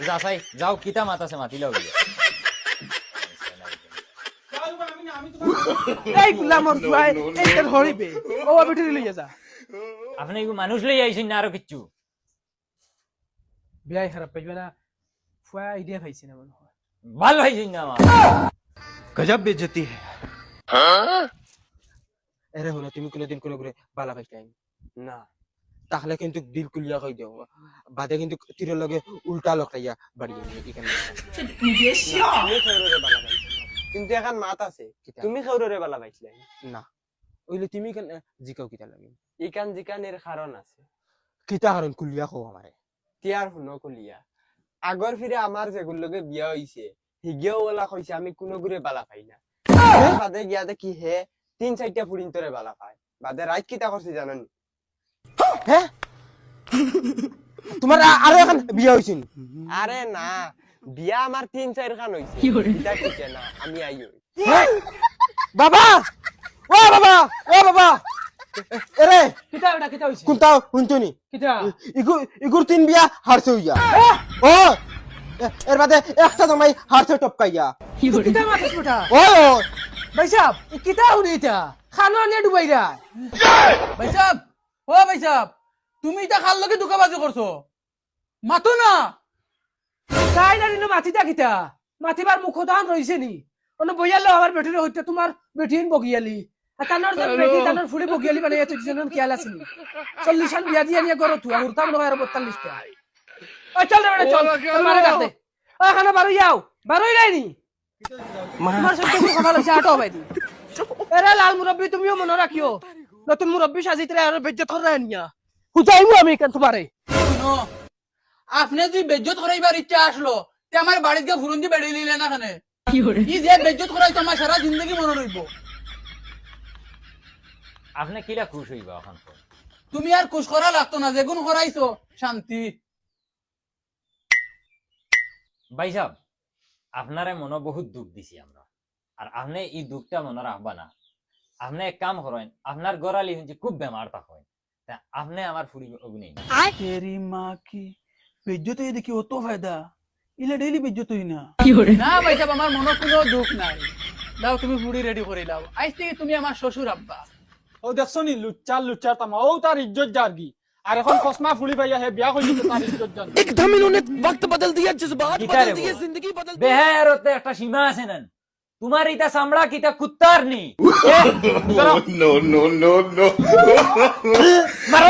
যাচাই যাও কিতা মাত আছে মাতি লও এই গুলামর জুয়াই এইটা ধরিবে ও বেটি লইয়া যা আপনি মানুষ লই আইছেন না আরো কিচ্ছু বিয়াই খারাপ পাইবে না ফুয়া আইডিয়া পাইছি না মনে হয় ভালো হইছেন না আমার गजब बेइज्जती है এরে হলো তুমি কোনোদিন কোনো করে বালা পাইছাই না তাহলে কিন্তু দিল কুলিয়া কই দেও বাদে কিন্তু তীরের লগে উল্টা লকাইয়া বাড়ি এখানে তুমি খেউরে বালা পাইছ কিন্তু এখন মাত আছে তুমি খেউরে বালা পাইছলাই না ওইলে তুমি কেন জিকাও কিতা লাগে ইকান জিকানের কারণ আছে কিতা কারণ কুলিয়া কও আমারে তিয়ার হুনো কুলিয়া আগর ফিরে আমার যেগুলো লগে বিয়া হইছে হিগেও ওলা কইছে আমি কোনো গুরে বালা পাই না বাদে গিয়া দেখি হে 3-4টা ফুড়িন তোরে বালা পায় বাদে রাইট কিতা করছে জানেন হ্যাঁ তোমার আরো এখন বিয়া হইছিন আরে না বিয়া আমার 3-4 খান হইছে এটা ঠিক না আমি আইও বাবা ও বাবা ও বাবা এরে কিতা এটা কিতা হইছে কোনটা হুনছনি কিতা ইগুর তিন বিয়া হারছে হইয়া ও এর বাদে একটা জমাই হারছে টপকাইয়া কিতা মাথাস বেটা ও ভাই সাহেব কিতা হইছে এটা খানো আনিয়ে ডুবাইরা ভাই সাহেব ও ভাই সাহেব তুমি এটা খাল লগে দুকাবাজি করছো মাতো না তাই না নিনো মাথিটা কিতা মাথিবার মুখ দান রইছে নি অন বইয়ালো আমার বেটির হইতে তোমার বেটিন বগিয়ালি আর তানোর যে বেটি তানোর ফুড়ি বগিয়ালি মানে এত জনন কিয়াল আছিল 40 সাল বিয়া দিয়া নিয়ে করো তুই উড়তাম না আর 42 টা ও চল রে বেটা চল মারে ডাকতে ও খানা বারো যাও বারোই রাইনি তোমার সাথে কোনো কথা লইছে আটো বাইদি এরে লাল মুরব্বি তুমিও মনে রাখিও নতুন মুরব্বি সাজিতরে আর বেজ্জত করে নিয়া হুজাইমু আমি কেন তোমারে আপনি যদি বেজ্জত করাইবার ইচ্ছা আসলো তে আমার বাড়িতে গিয়ে ফুরুন দিয়ে বেড়ে নিলেন না কেন কি যে বেজ্জত করাইতো আমার সারা জিন্দগি মনে রইব আপনি কিলা খুশ হইবা এখন তুমি আর কুশ করা লাগতো না যেগুন করাইছো শান্তি ভাই সাহেব আপনারে মনে বহুত দুঃখ দিছি আমরা আর আপনি এই দুঃখটা মনে রাখবা না আপনি এক কাম করেন আপনার গড়ালি হচ্ছে খুব বেমার থাকেন আপনি আমার ফুড়ি অগ্নি তেরি মা কি বেজ্জত হয়ে দেখি অত ফায়দা ইলে ডেইলি বেজ্জত হই না না ভাই সাহেব আমার মনে কোনো দুঃখ নাই দাও তুমি ফুড়ি রেডি করে দাও আজ থেকে তুমি আমার শ্বশুর আব্বা ও দেখছো নি লুচ্চার তামা ও তার ইজ্জত জারগি আর এখন কসমা ফুলি ভাইয়া হে বিয়া কইছে তার ইজ্জত জান एकदम इन्होंने वक्त बदल दिया जज्बात बदल दिए, जिंदगी बदल বেহারতে একটা সীমা আছে না তোমার এটা চামড়া কিটা কুত্তার নি no, no, no, no. মারো